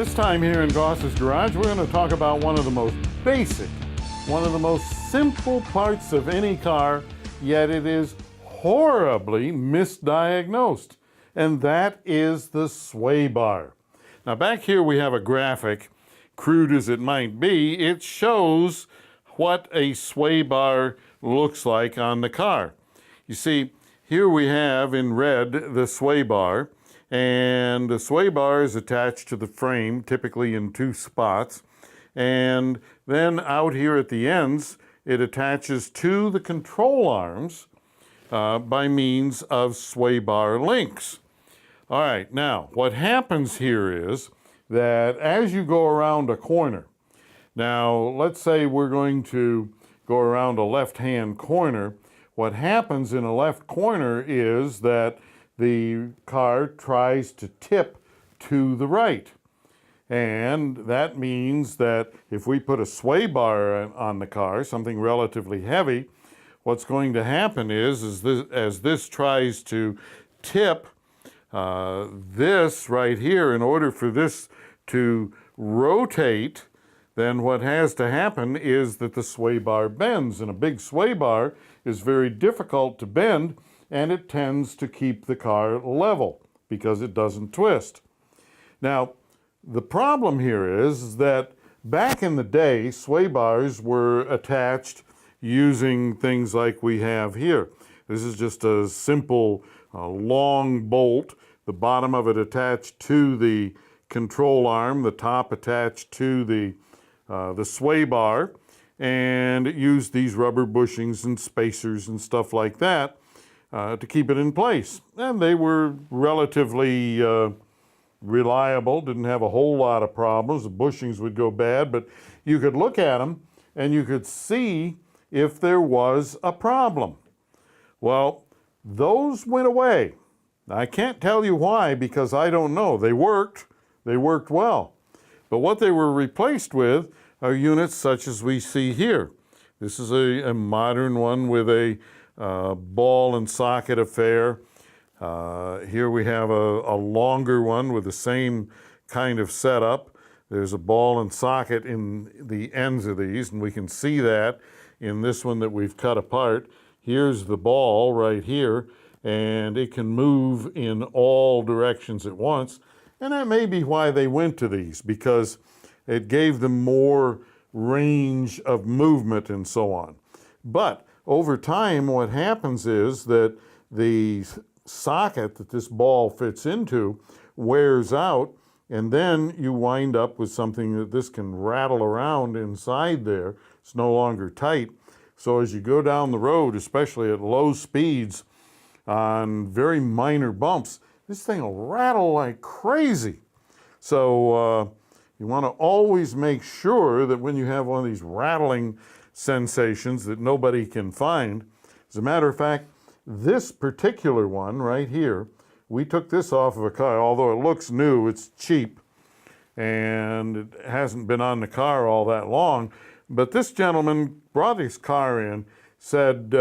This time here in Goss's Garage, we're going to talk about one of the most basic, one of the most simple parts of any car, yet it is horribly misdiagnosed, and that is the sway bar. Now back here we have a graphic, crude as it might be. It shows what a sway bar looks like on the car. You see, here we have in red the sway bar, and the sway bar is attached to the frame, typically in two spots, and then out here at the ends it attaches to the control arms by means of sway bar links. All right, now what happens here is that as you go around a corner, now let's say we're going to go around a left-hand corner, what happens in a left corner is that the car tries to tip to the right. And that means that if we put a sway bar on the car, something relatively heavy, what's going to happen is this, as this tries to tip this right here, in order for this to rotate, then what has to happen is that the sway bar bends. And a big sway bar is very difficult to bend, and it tends to keep the car level because it doesn't twist. Now, the problem here is that back in the day, sway bars were attached using things like we have here. This is just a simple long bolt, the bottom of it attached to the control arm, the top attached to the sway bar, and it used these rubber bushings and spacers and stuff like that to keep it in place. And they were relatively reliable, didn't have a whole lot of problems. The bushings would go bad, but you could look at them and you could see if there was a problem. Well, those went away. I can't tell you why, because I don't know. They worked well. But what they were replaced with are units such as we see here. This is a modern one with a ball and socket affair. Here we have a longer one with the same kind of setup. There's a ball and socket in the ends of these, and we can see that in this one that we've cut apart. Here's the ball right here, and it can move in all directions at once. And that may be why they went to these, because it gave them more range of movement and so on. But over time, what happens is that the socket that this ball fits into wears out, and then you wind up with something that this can rattle around inside there. It's no longer tight. So as you go down the road, especially at low speeds on very minor bumps, this thing will rattle like crazy. So you want to always make sure that when you have one of these rattling sensations that nobody can find. As a matter of fact, this particular one right here, we took this off of a car. Although it looks new, it's cheap, and it hasn't been on the car all that long. But this gentleman brought his car in, said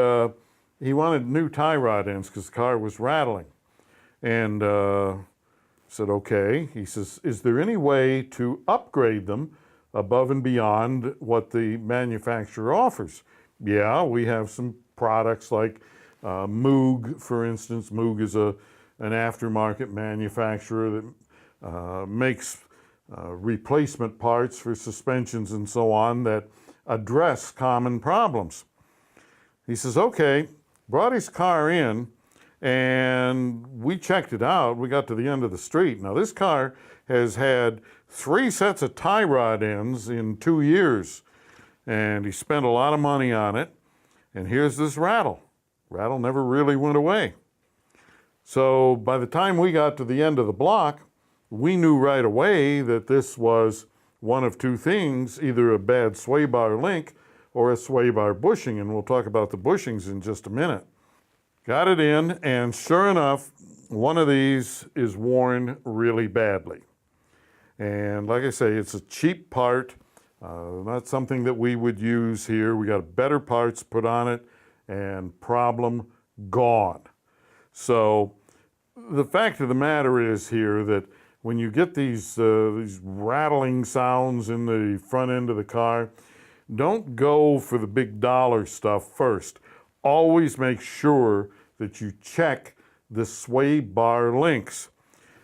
he wanted new tie rod ends because the car was rattling. And said, okay. He says, is there any way to upgrade them above and beyond what the manufacturer offers? Yeah, we have some products like Moog, for instance. Moog is an aftermarket manufacturer that makes replacement parts for suspensions and so on that address common problems. He says, okay, brought his car in, and we checked it out. We got to the end of the street. Now this car has had 3 sets of tie rod ends in 2 years, and he spent a lot of money on it. And here's this rattle. Rattle never really went away. So by the time we got to the end of the block, we knew right away that this was one of two things, either a bad sway bar link or a sway bar bushing, and we'll talk about the bushings in just a minute. Got it in, and sure enough, one of these is worn really badly. And like I say, it's a cheap part, not something that we would use here. We got better parts put on it, and problem gone. So the fact of the matter is here that when you get these rattling sounds in the front end of the car, don't go for the big dollar stuff first. Always make sure that you check the sway bar links.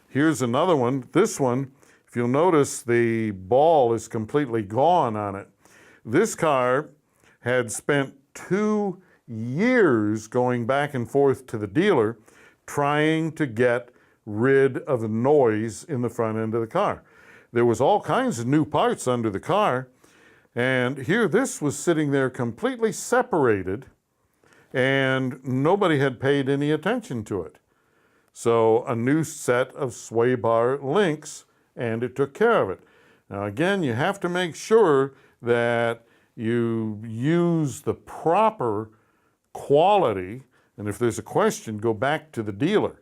Here's another one. This one, if you'll notice, the ball is completely gone on it. This car had spent 2 years going back and forth to the dealer trying to get rid of the noise in the front end of the car. There was all kinds of new parts under the car, and here this was sitting there completely separated, and nobody had paid any attention to it. So a new set of sway bar links, and it took care of it. Now again, you have to make sure that you use the proper quality, and if there's a question, go back to the dealer,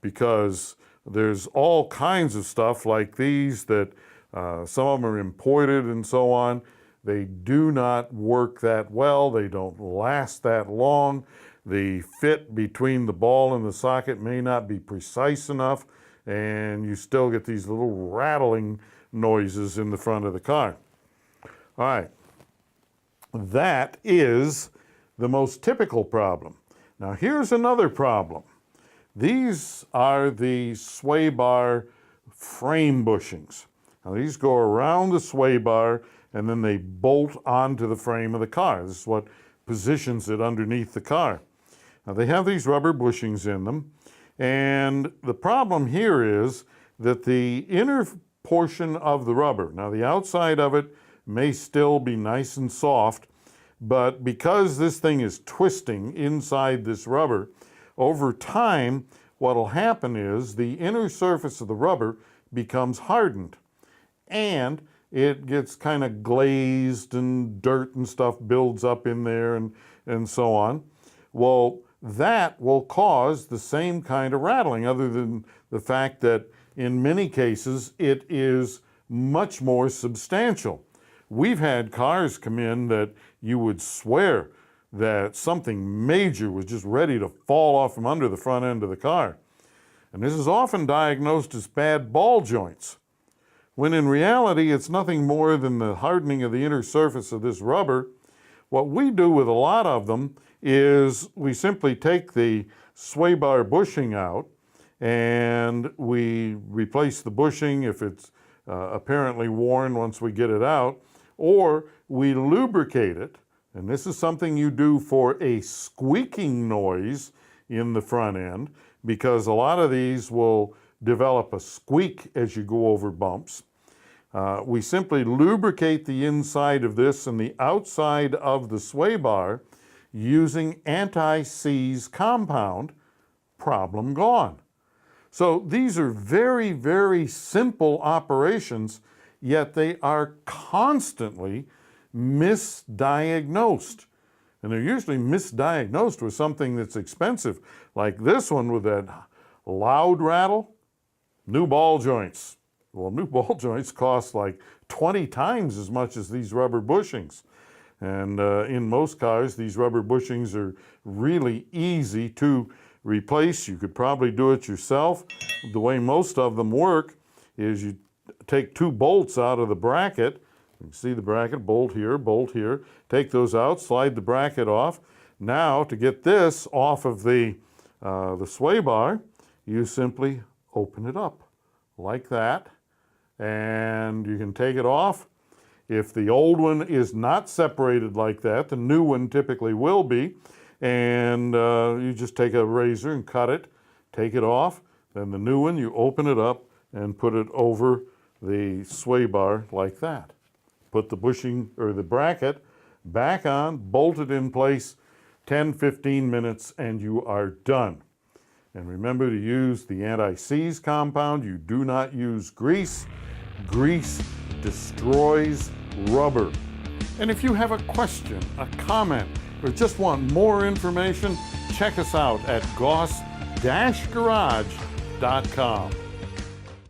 because there's all kinds of stuff like these that some of them are imported and so on. They do not work that well. They don't last that long. The fit between the ball and the socket may not be precise enough, and you still get these little rattling noises in the front of the car. All right, that is the most typical problem. Now here's another problem. These are the sway bar frame bushings. Now these go around the sway bar and then they bolt onto the frame of the car. This is what positions it underneath the car. Now they have these rubber bushings in them, and the problem here is that the inner portion of the rubber, now the outside of it may still be nice and soft, but because this thing is twisting inside this rubber, over time what will happen is the inner surface of the rubber becomes hardened, and it gets kind of glazed and dirt and stuff builds up in there and so on. Well, that will cause the same kind of rattling, other than the fact that in many cases it is much more substantial. We've had cars come in that you would swear that something major was just ready to fall off from under the front end of the car. And this is often diagnosed as bad ball joints, when in reality it's nothing more than the hardening of the inner surface of this rubber. What we do with a lot of them is we simply take the sway bar bushing out and we replace the bushing if it's apparently worn once we get it out, or we lubricate it, and this is something you do for a squeaking noise in the front end, because a lot of these will develop a squeak as you go over bumps. We simply lubricate the inside of this and the outside of the sway bar using anti-seize compound. Problem gone. So these are very, very simple operations, yet they are constantly misdiagnosed. And they're usually misdiagnosed with something that's expensive, like this one with that loud rattle. New ball joints. Well, new ball joints cost like 20 times as much as these rubber bushings. And in most cars, these rubber bushings are really easy to replace. You could probably do it yourself. The way most of them work is you take 2 bolts out of the bracket. You can see the bracket, bolt here, take those out, slide the bracket off. Now, to get this off of the sway bar, you simply open it up like that, and you can take it off. If the old one is not separated like that, the new one typically will be, and you just take a razor and cut it, take it off. Then the new one, you open it up and put it over the sway bar like that. Put the bushing or the bracket back on, bolt it in place, 10-15 minutes, and you are done. And remember to use the anti-seize compound. You do not use grease. Grease destroys rubber. And if you have a question, a comment, or just want more information, check us out at goss-garage.com.